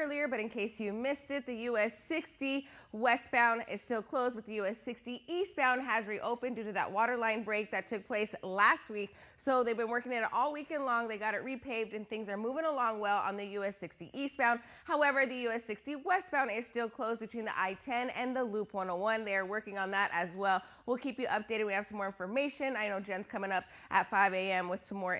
earlier, but in case you missed it, the US 60 westbound is still closed, but the US 60 eastbound has reopened due to that water line break that took place last week. So they've been working at it all weekend long. They got it repaved and things are moving along well on the US 60 eastbound. However, the US 60 westbound is still closed between the I-10 and the Loop 101. They are working on that as well. We'll keep you updated. We have some more information. I know Jen's coming up at 5 a.m. with some more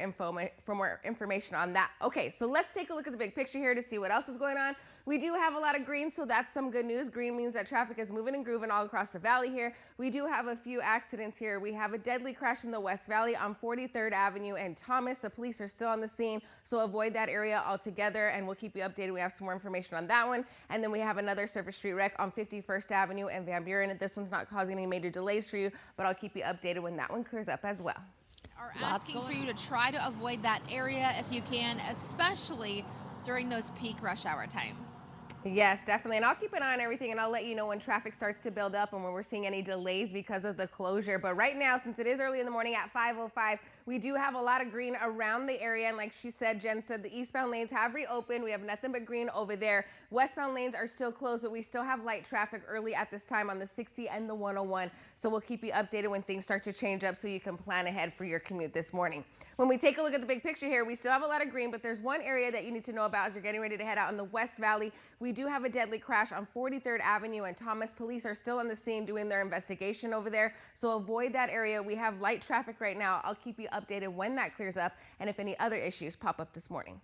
information on that. Okay, so let's take a look at the big picture here to see what else is going on. We do have a lot of green, so that's some good news. Green means that traffic is moving and grooving all across the valley here. We do have a few accidents here. We have a deadly crash in the West Valley on 43rd Avenue and Thomas. The police are still on the scene, so avoid that area altogether, and we'll keep you updated. We have some more information on that one. And then we have another surface street wreck on 51st Avenue and Van Buren. This one's not causing any major delays for you, but I'll keep you updated when that one clears up as well. Are asking for you to try to avoid that area if you can, especially during those peak rush hour times. Yes, definitely. And I'll keep an eye on everything, and I'll let you know when traffic starts to build up and when we're seeing any delays because of the closure. But right now, since it is early in the morning at 5:05, we do have a lot of green around the area. And like she said, Jen said, the eastbound lanes have reopened. We have nothing but green over there. Westbound lanes are still closed, but we still have light traffic early at this time on the 60 and the 101. So we'll keep you updated when things start to change up so you can plan ahead for your commute this morning. When we take a look at the big picture here, we still have a lot of green, but there's one area that you need to know about as you're getting ready to head out in the West Valley. We do have a deadly crash on 43rd Avenue and Thomas. Police are still on the scene doing their investigation over there, so avoid that area. We have light traffic right now. I'll keep you updated when that clears up and if any other issues pop up this morning.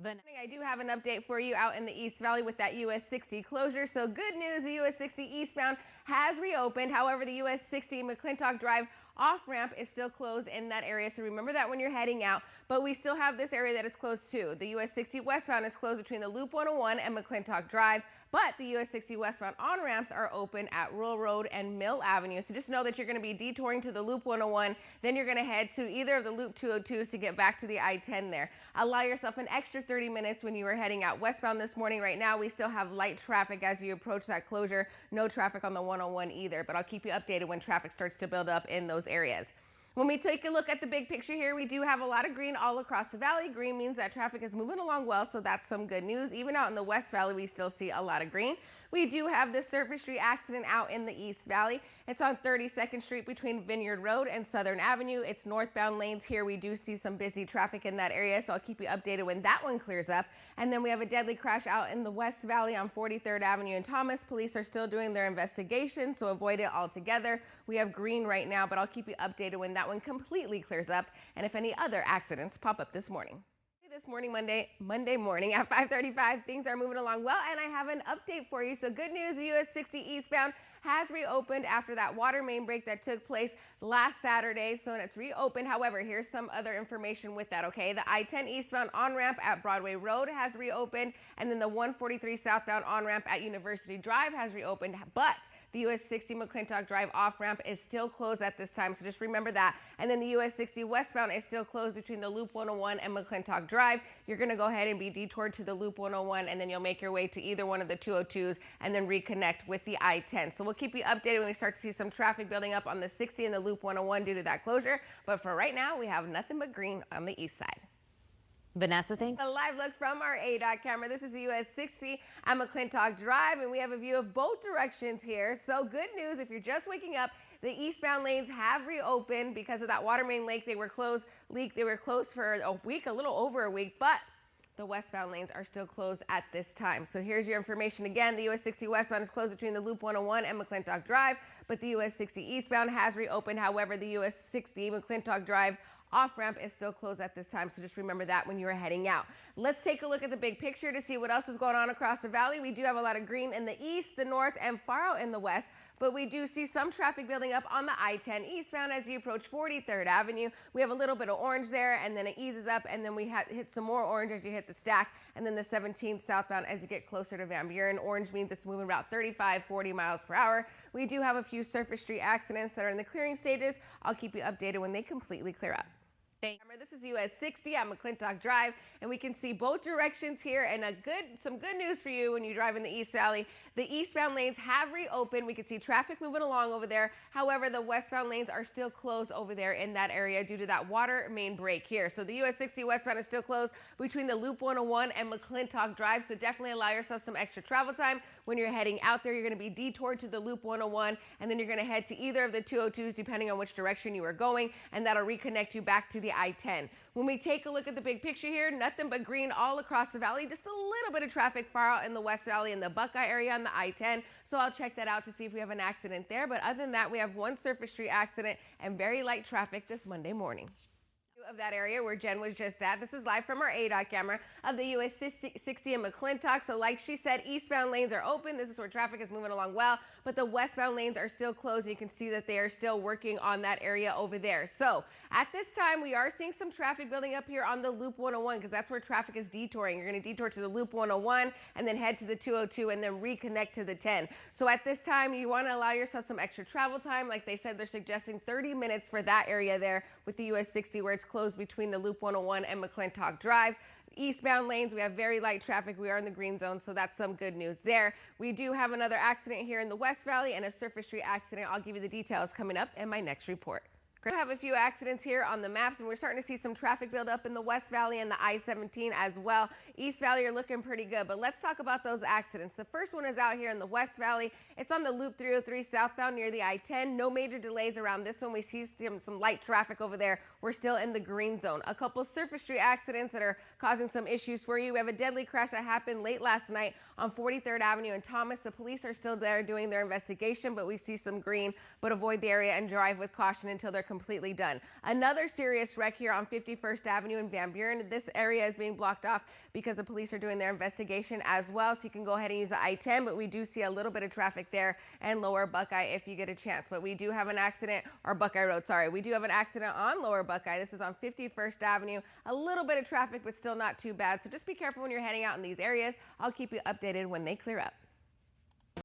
I do have an update for you out in the East Valley with that US 60 closure. So good news, the US 60 eastbound has reopened. However, the US 60 McClintock Drive off-ramp is still closed in that area. So remember that when you're heading out. But we still have this area that is closed too. The US 60 westbound is closed between the Loop 101 and McClintock Drive. But the US 60 westbound on-ramps are open at Rural Road and Mill Avenue. So just know that you're going to be detouring to the Loop 101. Then you're going to head to either of the Loop 202s to get back to the I-10 there. Allow yourself an extra 30 minutes when you are heading out westbound this morning. Right now, we still have light traffic as you approach that closure. No traffic on the 101 either, but I'll keep you updated when traffic starts to build up in those areas. When we take a look at the big picture here, we do have a lot of green all across the valley. Green means that traffic is moving along well, so that's some good news. Even out in the West Valley, we still see a lot of green. We do have the Surface Street accident out in the East Valley. It's on 32nd Street between Vineyard Road and Southern Avenue. It's northbound lanes here. We do see some busy traffic in that area, so I'll keep you updated when that one clears up. And then we have a deadly crash out in the West Valley on 43rd Avenue and Thomas. Police are still doing their investigation, so avoid it altogether. We have green right now, but I'll keep you updated when that one completely clears up and if any other accidents pop up this morning. This morning, Monday morning at 5:35, things are moving along well, and I have an update for you. So good news, the US 60 eastbound has reopened after that water main break that took place last Saturday, so it's reopened. However, here's some other information with that, okay? The I-10 eastbound on-ramp at Broadway Road has reopened, and then the 143 southbound on-ramp at University Drive has reopened, but the US 60 McClintock Drive off-ramp is still closed at this time, so just remember that. And then the US 60 westbound is still closed between the Loop 101 and McClintock Drive. You're going to go ahead and be detoured to the Loop 101, and then you'll make your way to either one of the 202s and then reconnect with the I-10. So we'll keep you updated when we start to see some traffic building up on the 60 and the Loop 101 due to that closure. But for right now, we have nothing but green on the east side. Vanessa, thanks. A live look from our ADOT camera. This is the US 60 at McClintock Drive, and we have a view of both directions here. So good news, if you're just waking up, the eastbound lanes have reopened because of that water main leak. They were closed for a week, a little over a week, but the westbound lanes are still closed at this time. So here's your information again. The US 60 westbound is closed between the Loop 101 and McClintock Drive, but the US 60 eastbound has reopened. However, the US 60 McClintock Drive off-ramp is still closed at this time, so just remember that when you are heading out. Let's take a look at the big picture to see what else is going on across the valley. We do have a lot of green in the east, the north, and far out in the west, but we do see some traffic building up on the I-10 eastbound as you approach 43rd Avenue. We have a little bit of orange there, and then it eases up, and then we hit some more orange as you hit the stack, and then the 17th southbound as you get closer to Van Buren. Orange means it's moving about 35, 40 miles per hour. We do have a few surface street accidents that are in the clearing stages. I'll keep you updated when they completely clear up. This is US 60 at McClintock Drive, and we can see both directions here, and some good news for you when you drive in the East Valley. The eastbound lanes have reopened. We can see traffic moving along over there. However, the westbound lanes are still closed over there in that area due to that water main break here. So the US 60 westbound is still closed between the Loop 101 and McClintock Drive, so definitely allow yourself some extra travel time. When you're heading out there, you're going to be detoured to the Loop 101, and then you're going to head to either of the 202s depending on which direction you are going, and that'll reconnect you back to the I-10. When we take a look at the big picture here, nothing but green all across the valley, just a little bit of traffic far out in the West Valley in the Buckeye area on the I-10. So I'll check that out to see if we have an accident there. But other than that, we have one surface street accident and very light traffic this Monday morning. Of that area where Jen was just at. This is live from our ADOT camera of the US 60 in McClintock. So like she said, eastbound lanes are open. This is where traffic is moving along well, but the westbound lanes are still closed. You can see that they are still working on that area over there. So at this time, we are seeing some traffic building up here on the Loop 101 because that's where traffic is detouring. You're going to detour to the Loop 101 and then head to the 202 and then reconnect to the 10. So at this time, you want to allow yourself some extra travel time. Like they said, they're suggesting 30 minutes for that area there with the US 60 where it's closed between the Loop 101 and McClintock Drive. Eastbound lanes, we have very light traffic. We are in the green zone, so that's some good news there. We do have another accident here in the West Valley and a surface street accident. I'll give you the details coming up in my next report. We have a few accidents here on the maps, and we're starting to see some traffic build up in the West Valley and the I-17 as well. East Valley are looking pretty good, but let's talk about those accidents. The first one is out here in the West Valley. It's on the Loop 303 southbound near the I-10. No major delays around this one. We see some light traffic over there. We're still in the green zone. A couple surface street accidents that are causing some issues for you. We have a deadly crash that happened late last night on 43rd Avenue in Thomas. The police are still there doing their investigation, but we see some green, but avoid the area and drive with caution until they're completely done. Another serious wreck here on 51st Avenue in Van Buren. This area is being blocked off because the police are doing their investigation as well. So you can go ahead and use the I-10, but we do see a little bit of traffic there and Lower Buckeye if you get a chance. But we do have an accident, or Buckeye Road, sorry. We do have an accident on Lower Buckeye. This is on 51st Avenue. A little bit of traffic, but still not too bad. So just be careful when you're heading out in these areas. I'll keep you updated when they clear up.